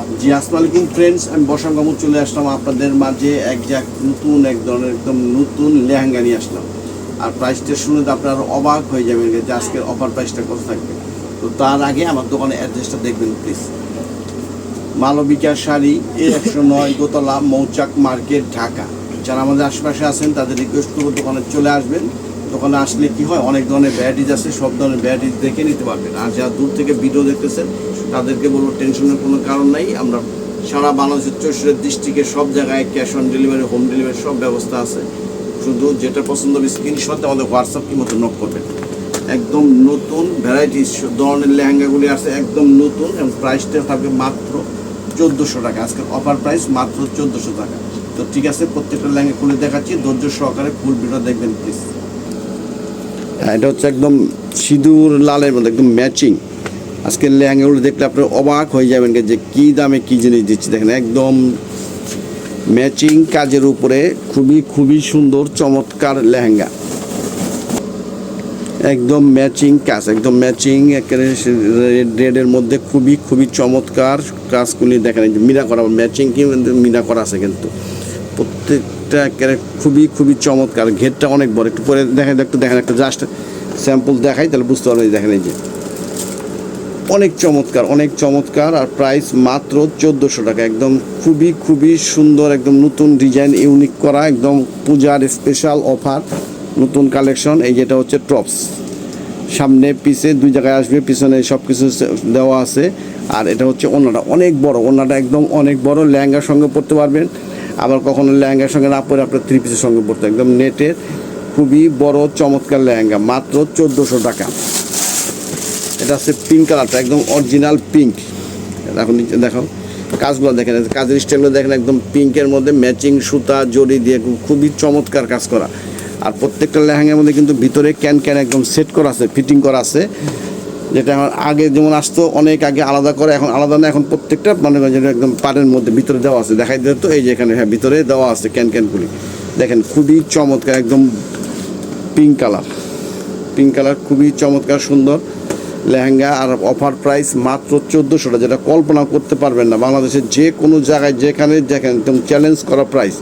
জি আসসালামু আলাইকুম ফ্রেন্ডস, আমি বসাম কামুর চলে আসলাম আপনাদের মাঝে নতুন এক ধরনের একদম নতুন লেহেঙ্গা নিয়ে আসলাম। আর প্রাইসটা শুনে তো আপনারা অবাক হয়ে যাবেন যে আজকের অফার প্রাইসটা কত থাকবে। তো তার আগে আমার দোকানের অ্যাড্রেসটা দেখবেন প্লিজ। মালবিকা শাড়ি A109 দোতলা মৌচাক মার্কেট, ঢাকা। যারা আমাদের আশেপাশে আছেন তাদের রিকোয়েস্ট করবো দোকানে চলে আসবেন। দোকানে আসলে কি হয়, অনেক ধরনের ভ্যারাইটিস আছে, সব ধরনের ভ্যারাইটিস দেখে নিতে পারবেন। আর যারা দূর থেকে ভিডিও দেখতেছেন তাদেরকে বলবো টেনশনের কোনো কারণ নাই। আমরা সারা বাংলাদেশের 64 ডিস্ট্রিক্টের সব জায়গায় cash on delivery, home delivery সব ব্যবস্থা আছে। শুধু যেটা পছন্দ হবে স্ক্রিনশট আমাদের হোয়াটসঅ্যাপ কি মতো নক করবেন। একদম নতুন ভ্যারাইটিস ধরনের লেহেঙ্গাগুলি আছে, একদম নতুন, এবং প্রাইসটা থাকবে মাত্র 1400 টাকা। আজকের অফার প্রাইস মাত্র 1400 টাকা। তো ঠিক আছে, প্রত্যেকটা লেহেঙ্গা খুলে দেখাচ্ছি, ধৈর্য সহকারে ফুল ভিডিও দেখবেন প্লিজ। এটা হচ্ছে একদম সিঁদুর লালের মধ্যে একদম ম্যাচিং। আজকের লেহেঙ্গাগুলো দেখলে আপনারা অবাক হয়ে যাবেন যে কী দামে কী জিনিস দিচ্ছি। দেখেন একদম ম্যাচিং কাজের উপরে খুবই সুন্দর চমৎকার লেহেঙ্গা, একদম ম্যাচিং কাজ, একদম ম্যাচিং একেবারে রেডের মধ্যে খুবই চমৎকার কাজগুলি দেখেন। মিনা করা ম্যাচিং কি মিনা করা আছে, কিন্তু প্রত্যেকটা একেবারে খুবই চমৎকার। ঘেরটা অনেক বড়, একটু পরে দেখেন একটা জাস্ট স্যাম্পল দেখাই তাহলে বুঝতে পারবেন। দেখেন এই যে অনেক চমৎকার। আর প্রাইস মাত্র 1400 টাকা। একদম খুবই সুন্দর, একদম নতুন ডিজাইন, ইউনিক করা, একদম পূজার স্পেশাল অফার, নতুন কালেকশন। এই যেটা হচ্ছে টপস, সামনে পিছে দুই জায়গায় আসবে, পিছনে সব কিছু দেওয়া আছে। আর এটা হচ্ছে ওড়নাটা অনেক বড়, ওড়নাটা একদম অনেক বড়, লেহেঙ্গার সঙ্গে পরতে পারবেন। আবার কখনো লেহেঙ্গার সঙ্গে না পরে আপনার 3 পিসের সঙ্গে পরতে, একদম নেটের খুবই বড় চমৎকার লেহেঙ্গা, মাত্র 1400 টাকা। এটা হচ্ছে পিঙ্ক কালারটা, একদম অরিজিনাল পিঙ্ক। এখন নিচে দেখাও কাজগুলো দেখেন, কাজের স্টাইলগুলো দেখেন, একদম পিঙ্কের মধ্যে ম্যাচিং সুতা জড়ি দিয়ে খুবই চমৎকার কাজ করা। আর প্রত্যেকটা লেহেঙ্গার মধ্যে কিন্তু ভিতরে ক্যান একদম সেট করা আছে, ফিটিং করা আছে। যেটা আমার আগে যেমন আসতো অনেক আগে আলাদা করে, এখন আলাদা না, এখন প্রত্যেকটা মানে যেটা একদম পাড়ের মধ্যে ভিতরে দেওয়া আছে। দেখাই দিতে তো এই যে এখানে, হ্যাঁ ভিতরে দেওয়া আছে ক্যানগুলি দেখেন, খুবই চমৎকার, একদম পিঙ্ক কালার খুবই চমৎকার সুন্দর লেহেঙ্গা। আর অফার প্রাইস মাত্র 1400 টাকা, যেটা কল্পনা করতে পারবেন না। বাংলাদেশের যে কোনো জায়গায় যেখানে দেখেন একদম চ্যালেঞ্জ করা প্রাইস,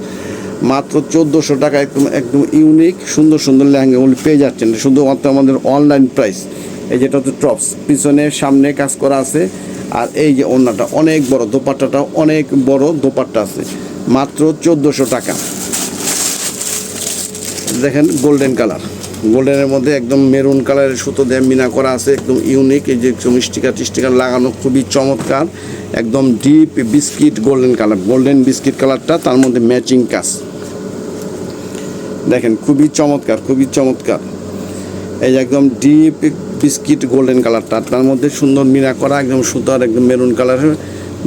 মাত্র 1400 টাকা। একদম ইউনিক সুন্দর লেহেঙ্গাগুলি পেয়ে যাচ্ছেন শুধুমাত্র আমাদের অনলাইন প্রাইস। এই যেটা হচ্ছে টপস, পিছনে সামনে কাজ করা আছে। আর এই যে ওড়নাটা অনেক বড়, দোপাট্টাটা অনেক বড় দোপাট্টা আছে, মাত্র 1400 টাকা। দেখেন গোল্ডেনের মধ্যে একদম মেরুন কালারের সুতো দিয়ে মিনা করা আছে, একদম ইউনিক। এই যে স্টিকার লাগানো খুবই চমৎকার, একদম ডিপ গোল্ডেন বিস্কিট কালারটা, তার মধ্যে ম্যাচিং কাজ দেখেন, খুবই চমৎকার। এই যে একদম ডিপ বিস্কিট গোল্ডেন কালারটা, তার মধ্যে সুন্দর মিনা করা, একদম সুতার একদম মেরুন কালারের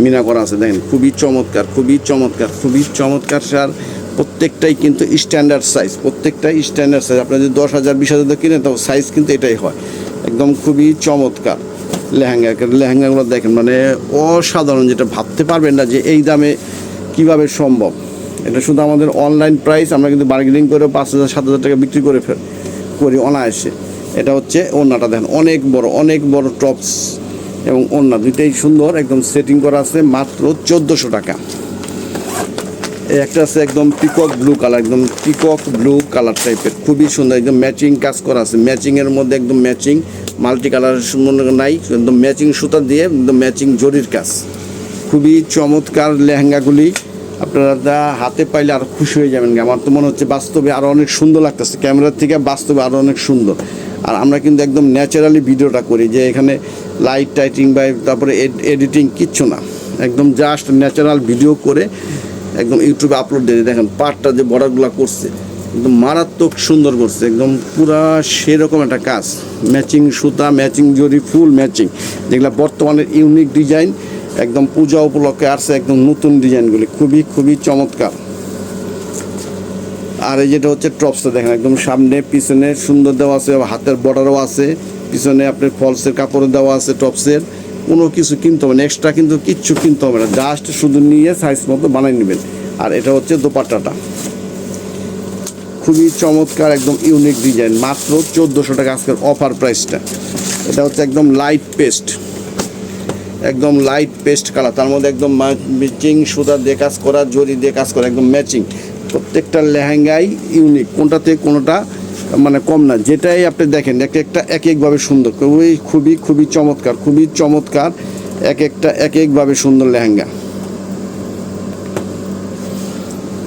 মিনা করা আছে। দেখেন খুবই চমৎকার। স্যার প্রত্যেকটাই কিন্তু স্ট্যান্ডার্ড সাইজ, আপনার যদি 10,000 20,000 কিনেন তো সাইজ কিন্তু এটাই হয়। একদম খুবই চমৎকার লেহেঙ্গাগুলো দেখেন, মানে অসাধারণ, যেটা ভাবতে পারবেন না যে এই দামে কিভাবে সম্ভব। এটা শুধু আমাদের অনলাইন প্রাইস, আমরা কিন্তু বার্গেনিং করে 5,000 7,000 টাকা বিক্রি করি অনায়াসে। এটা হচ্ছে ওড়নাটা দেখেন, অনেক বড় টপস এবং ওড়না দুইটাই সুন্দর, একদম সেটিং করা আছে, মাত্র 1400 টাকা। একটা আছে একদম পিকক ব্লু কালার টাইপের, খুবই সুন্দর, একদম ম্যাচিং কাজ করা আছে। ম্যাচিংয়ের মধ্যে একদম ম্যাচিং মাল্টি কালারের নাই, একদম ম্যাচিং সুতা দিয়ে একদম ম্যাচিং জরির কাজ, খুবই চমৎকার লেহেঙ্গাগুলি। আপনারা হাতে পাইলে আরও খুশি হয়ে যাবেন। আমার তো মনে হচ্ছে বাস্তবে আরও অনেক সুন্দর লাগতেছে, ক্যামেরার থেকে বাস্তবে আরও অনেক সুন্দর। আর আমরা কিন্তু একদম ন্যাচারালি ভিডিওটা করি, যে এখানে লাইট টাইটিং বা তারপরে এডিটিং কিচ্ছু না, একদম জাস্ট ন্যাচারাল ভিডিও করে একদম ইউটিউবে আপলোড দিয়ে। দেখেন পাটটা যে বর্ডারগুলো করছে একদম মারাত্মক সুন্দর করছে, একদম পুরা সেরকম একটা কাজ, ম্যাচিং সুতা, ম্যাচিং জরি, ফুল ম্যাচিং, যেগুলো বর্তমানের ইউনিক ডিজাইন, একদম পূজা উপলক্ষে আসছে একদম নতুন ডিজাইনগুলি, খুবই চমৎকার। আর এই যেটা হচ্ছে টপসটা দেখেন, একদম সামনে পিছনে সুন্দর দেওয়া আছে, হাতের বর্ডারও আছে, পিছনে আপনার ফলসের কাপড় দেওয়া আছে। টপসের কোনো কিছু কিনতে হবে না, এক্সট্রা কিন্তু কিচ্ছু কিনতে হবে না, জাস্ট শুধু নিয়ে সাইজ মতো বানিয়ে নেবেন। আর এটা হচ্ছে দোপাট্টাটা, খুবই চমৎকার, একদম ইউনিক ডিজাইন, মাত্র 1400 টাকা আজকের অফার প্রাইসটা। এটা হচ্ছে একদম লাইট পেস্ট, একদম লাইট পেস্ট কালার, তার মধ্যে একদম ম্যাচিং সুতা দিয়ে কাজ করা, জরি দিয়ে কাজ করা, একদম ম্যাচিং। প্রত্যেকটা লেহেঙ্গাই ইউনিক, কোনটাতে কোনোটা মানে কম না। যেটাই আপনি দেখেন এক একটা এক একভাবে সুন্দর, খুবই খুবই চমৎকার, খুবই চমৎকার, এক একটা এক একভাবে সুন্দর লেহেঙ্গা।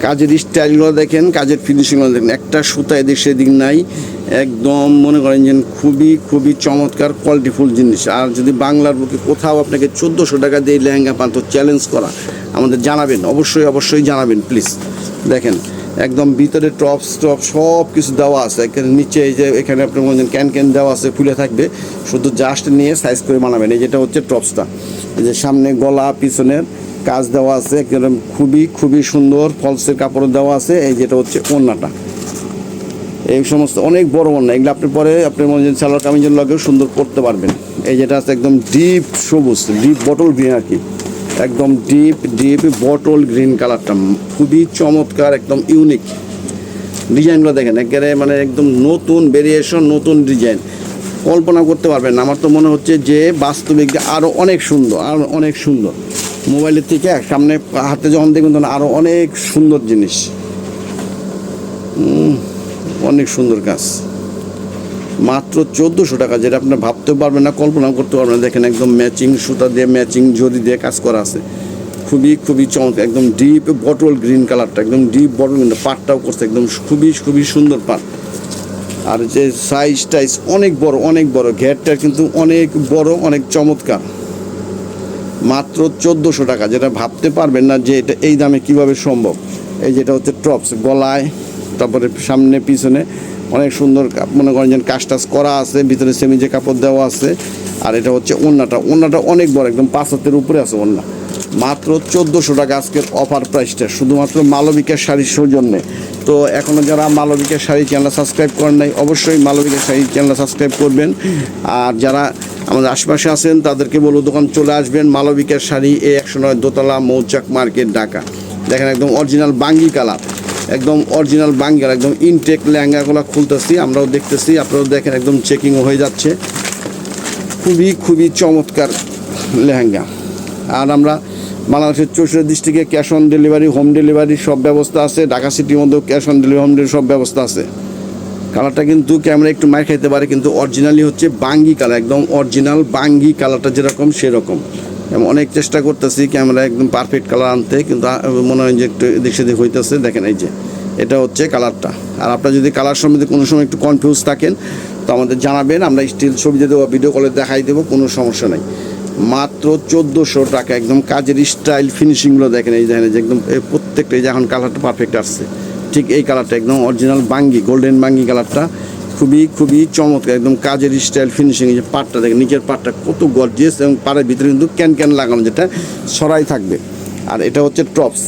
কাজের স্টাইলগুলো দেখেন, কাজের ফিনিশিংগুলো দেখেন, একটা সুতা এদিক সেদিক নাই, একদম মনে করেন যে খুবই খুবই চমৎকার কোয়ালিটিফুল জিনিস। আর যদি বাংলার বুকে কোথাও আপনাকে 1400 টাকা দিয়ে লেহেঙ্গা পান তো চ্যালেঞ্জ করা, আমাদের জানাবেন, অবশ্যই অবশ্যই জানাবেন প্লিজ। দেখেন একদম ভিতরে টপ সব কিছু দেওয়া আছে, এখানে নিচে এই যে এখানে আপনার মনে ক্যান দেওয়া আছে, ফুলে থাকবে, শুধু জাস্ট নিয়ে সাইজ করে বানাবেন। এই যেটা হচ্ছে টপসটা, এই যে সামনে গলা পিছনের কাজ দেওয়া আছে, একদম খুবই খুবই সুন্দর ফলসের কাপড় দেওয়া আছে। এই যেটা হচ্ছে ওড়নাটা, এই সমস্ত অনেক বড় ওড়না, এগুলো আপনি পরে আপনার মনে সালোয়ার কামিজের লগেও সুন্দর করতে পারবেন। এই যেটা আছে একদম ডিপ সবুজ, ডিপ বটল গ্রিন আর কি, একদম ডিপ বটল গ্রিন কালারটা, খুবই চমৎকার, একদম ইউনিক। ডিজাইনগুলো দেখেন একেবারে মানে একদম নতুন ভেরিয়েশন, নতুন ডিজাইন, কল্পনা করতে পারবেন না। আমার তো মনে হচ্ছে যে বাস্তবিক আরও অনেক সুন্দর, আরও অনেক সুন্দর। মোবাইলের থেকে সামনে হাতে যখন দেখবেন তখন আরও অনেক সুন্দর জিনিস, অনেক সুন্দর কাজ। মাত্র 1400 টাকা, যেটা আপনার ভাবতেও পারবেন না, কল্পনা করতে পারবেন না। দেখেন একদম ম্যাচিং সুতা দিয়ে, ম্যাচিং জরি দিয়ে কাজ করা আছে, খুবই খুবই চমৎকার, একদম ডিপ বটল গ্রিন কালারটা, একদম ডিপ বটল গ্রিন, পাটটাও করছে একদম খুবই খুবই সুন্দর পাট। আর যে সাইজ টাইজ অনেক বড়, অনেক বড়, ঘেরটা কিন্তু অনেক বড়, অনেক চমৎকার। মাত্র 1400 টাকা, যেটা ভাবতে পারবেন না যে এটা এই দামে কিভাবে সম্ভব। এই যেটা হচ্ছে টপস, গলায় তারপরে সামনে পিছনে অনেক সুন্দর মনে করেন যে কাজ টাজ করা আছে, ভিতরে সেমিজে কাপড় দেওয়া আছে। আর এটা হচ্ছে ওড়নাটা অনেক বড়, একদম 5 হাতের উপরে আছে ওড়না। মাত্র 1400 টাকা আজকের অফার প্রাইসটা, শুধুমাত্র মালবিকা শাড়ির সৌজন্যে। তো এখনও যারা মালবিকা শাড়ি চ্যানেল সাবস্ক্রাইব করেন নাই, অবশ্যই মালবিকা শাড়ি চ্যানেল সাবস্ক্রাইব করবেন। আর যারা আমাদের আশেপাশে আছেন তাদেরকে বলবো দোকান চলে আসবেন, মালবিকার শাড়ি, A109 দোতলা, মৌচাক মার্কেট, ঢাকা। দেখেন একদম অরিজিনাল বাঙ্গি কালার, একদম অরিজিনাল বাঙ্গি কালার, একদম ইনটেক লেহেঙ্গাগুলো খুলতেছি, আমরাও দেখতেছি, আপনারাও দেখেন, একদম চেকিংও হয়ে যাচ্ছে। খুবই খুবই চমৎকার লেহেঙ্গা। আর আমরা বাংলাদেশের 64 ডিস্ট্রিক্টে cash on delivery, home delivery সব ব্যবস্থা আছে। ঢাকা সিটির মধ্যেও cash on delivery, home delivery সব ব্যবস্থা আছে। কালারটা কিন্তু ক্যামেরা একটু মার খাইতে পারে, কিন্তু অরিজিনালি হচ্ছে বাঙ্গি কালার, একদম অরিজিনাল বাঙ্গি কালারটা যেরকম সেরকম। আমি অনেক চেষ্টা করতেছি ক্যামেরা একদম পারফেক্ট কালার আনতে, কিন্তু মনে হয় যে একটু এদিক সেদিক হইতেছে। দেখেন এই যে এটা হচ্ছে কালারটা। আর আপনারা যদি কালার সম্বন্ধে কোনো সময় একটু কনফিউজ থাকেন তো আমাদের জানাবেন, আমরা স্টিল ছবি দিয়ে দেবো, ভিডিও কলে দেখাই দেবো, কোনো সমস্যা নেই। মাত্র 1400 টাকা, একদম কাজের স্টাইল ফিনিশিংগুলো দেখেন, এই দেখেন যে একদম প্রত্যেকটা, এই যে এখন কালারটা পারফেক্ট আসছে, ঠিক এই কালারটা একদম অরিজিনাল বাঙ্গি, গোল্ডেন বাঙ্গি কালারটা, খুবই খুবই চমৎকার, একদম কাজের স্টাইল ফিনিশিং। এই যে পাটটা দেখেন, নিচের পাটটা কত গর্জিয়াস, এবং পাড়ের ভিতরে কিন্তু ক্যান লাগানো, যেটা সরাই থাকবে। আর এটা হচ্ছে টপস,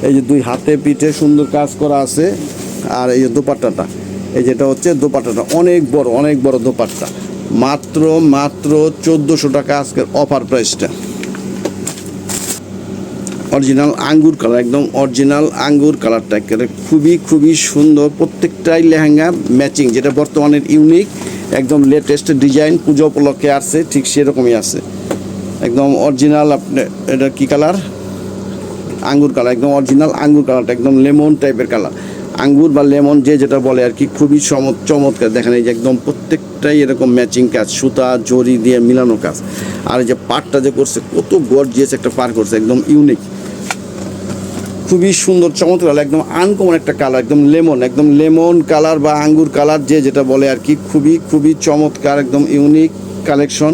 এই যে 2 হাতে পিঠে সুন্দর কাজ করা আছে। আর এই যে দোপাট্টাটা, এই যেটা হচ্ছে দোপাট্টাটা অনেক বড় দোপাট্টা। মাত্র 1400 টাকা আজকের অফার প্রাইসটা। অরিজিনাল আঙ্গুর কালার, একদম অরিজিনাল আঙ্গুর কালারটা একেবারে খুবই খুবই সুন্দর। প্রত্যেকটাই লেহেঙ্গা ম্যাচিং, যেটা বর্তমানের ইউনিক, একদম লেটেস্ট ডিজাইন, পুজো উপলক্ষে আসছে, ঠিক সেরকমই আছে। একদম অরিজিনাল, আপনি এটা কী কালার? আঙ্গুর কালার, একদম অরিজিনাল আঙ্গুর কালারটা, একদম লেমন টাইপের কালার, আঙ্গুর বা লেমন যে যেটা বলে আর কি, খুবই চমৎকার। দেখেন এই যে একদম প্রত্যেকটাই এরকম ম্যাচিং কাজ, সুতা জরি দিয়ে মিলানো কাজ। আর এই যে পাটটা যে করছে, কত গর্জিয়াস একটা পার করছে, একদম ইউনিক, খুবই সুন্দর চমৎকার, একদম আনকমন একটা কালার, একদম লেমন কালার বা আঙ্গুর কালার যে যেটা বলে আর কি, খুবই খুবই চমৎকার, একদম ইউনিক কালেকশন।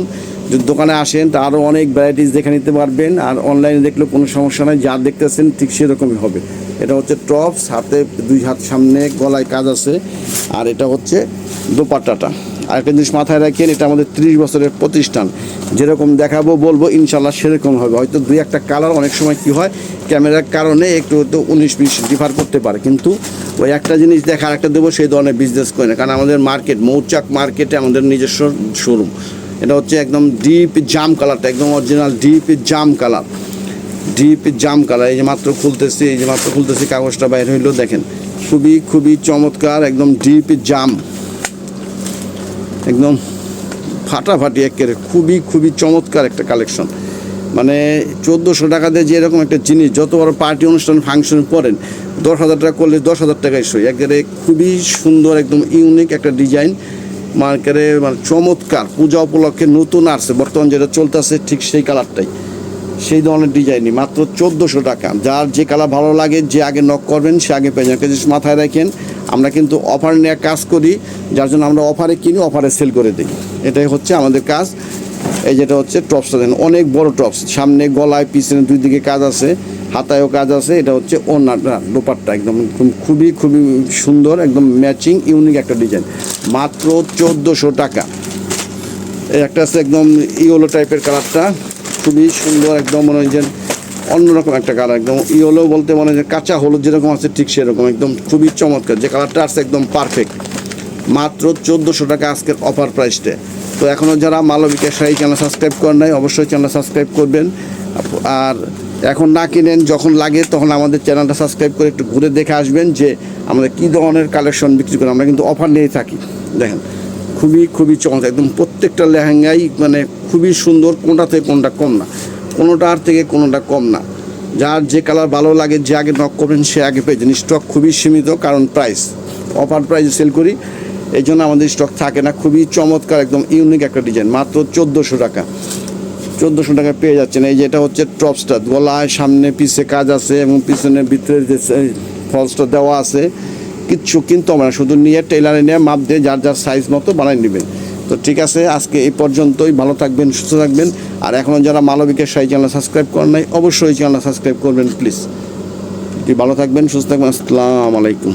যদি দোকানে আসেন তা আরও অনেক ভ্যারাইটিস দেখে নিতে পারবেন। আর অনলাইনে দেখলেও কোনো সমস্যা নাই, যা দেখতেছেন ঠিক সেরকমই হবে। এটা হচ্ছে টপস, হাতে 2 হাত সামনে, গলায় কাজ আছে। আর এটা হচ্ছে দোপাট্টাটা। আর একটা জিনিস মাথায় রাখেন, এটা আমাদের 30 বছরের প্রতিষ্ঠান, যেরকম দেখাবো বলবো ইনশাল্লাহ সেরকম হবে। হয়তো 2-1টা কালার অনেক সময় কি হয়, ক্যামেরার কারণে একটু তো 19-20 ডিফার করতে পারে, কিন্তু ওই একটা জিনিস দেখা আরেকটা দেবো সেই ধরনের বিজনেস করে না। কারণ আমাদের মার্কেট, মৌচাক মার্কেটে আমাদের নিজস্ব শোরুম। এটা হচ্ছে একদম ডিপ জাম কালারটা, একদম অরিজিনাল ডিপ জাম কালার, এই যে মাত্র খুলতেছি, কাগজটা বাইর হইলো, দেখেন খুবই খুবই চমৎকার, একদম ডিপ জাম, একদম ফাটাফাটি একেবারে খুবই খুবই চমৎকার একটা কালেকশন। মানে 1400 টাকাতে যে এরকম একটা জিনিস যত বড় পার্টি অনুষ্ঠান ফাংশন পড়েন 10,000 টাকা করলে 10,000 টাকায় সই। একেবারে খুবই সুন্দর একদম ইউনিক একটা ডিজাইন, মার্কেটে মানে চমৎকার। পূজা উপলক্ষে নতুন আসছে বর্তমান যেটা চলতেছে ঠিক সেই কালারটাই, সেই ধরনের ডিজাইনই, মাত্র 1400 টাকা। যার যে কালার ভালো লাগে যে আগে নক করবেন সে আগে পেয়ে যাবেন। মাথায় রাখেন আমরা কিন্তু অফার নিয়ে কাজ করি, যার জন্য আমরা অফারে কিনি অফারে সেল করে দিই, এটাই হচ্ছে আমাদের কাজ। এই যেটা হচ্ছে টপসটা দেন, অনেক বড় টপস, সামনে গলায় পিছনে দুই দিকে কাজ আছে, হাতায়ও কাজ আছে। এটা হচ্ছে ওড়নাটা দোপাট্টা একদম খুবই খুবই সুন্দর, একদম ম্যাচিং ইউনিক একটা ডিজাইন, মাত্র 1400 টাকা। এই একটা আছে একদম ইয়েলো টাইপের কালারটা, খুবই সুন্দর, একদম মনে হয় যে অন্যরকম একটা কালার, একদম ইয়েলো বলতে মনে হয় যে কাঁচা হলুদ যেরকম আছে ঠিক সেরকম, একদম খুবই চমৎকার। যে কালারটা আছে একদম পারফেক্ট, মাত্র 1400 টাকা আজকের অফার প্রাইসটা। তো এখনও যারা মালবিকা শাড়ি চ্যানেল সাবস্ক্রাইব করেন নাই অবশ্যই চ্যানেল সাবস্ক্রাইব করবেন। আর এখন না কিনেন, যখন লাগে তখন আমাদের চ্যানেলটা সাবস্ক্রাইব করে একটু ঘুরে দেখে আসবেন যে আমরা কী ধরনের কালেকশন বিক্রি করি। আমরা কিন্তু অফার নিয়েই থাকি। দেখেন খুবই খুবই চমৎকার, একদম প্রত্যেকটা লেহেঙ্গাই মানে খুবই সুন্দর, কোনটা থেকে কোনটা কম না, কোনোটার থেকে কোনোটা কম না। যার যে কালার ভালো লাগে যে আগে নক করবেন সে আগে পেয়ে যান। স্টক খুবই সীমিত, কারণ প্রাইস অফার প্রাইসে সেল করি, এই জন্য আমাদের স্টক থাকে না। খুবই চমৎকার একদম ইউনিক একটা ডিজাইন, মাত্র 1400 টাকা। 1400 টাকায় পেয়ে যাচ্ছেন। এই যেটা হচ্ছে টপসটা, গলায় সামনে পিছে কাজ আছে এবং পিছনের ভিতরে যে ফলসটা দেওয়া আছে, কিচ্ছু কিন্তু আমরা শুধু নিয়ে টেলারে নিয়ে মাপ দিয়ে যার যার সাইজ মতো বানিয়ে নেবেন। তো ঠিক আছে, আজকে এই পর্যন্তই। ভালো থাকবেন, সুস্থ থাকবেন। আর এখনও যারা মালবিকের শাড়ি চ্যানেল সাবস্ক্রাইব করেন নাই অবশ্যই চ্যানেল সাবস্ক্রাইব করবেন প্লিজ। ভালো থাকবেন, সুস্থ থাকবেন। আসসালামু আলাইকুম।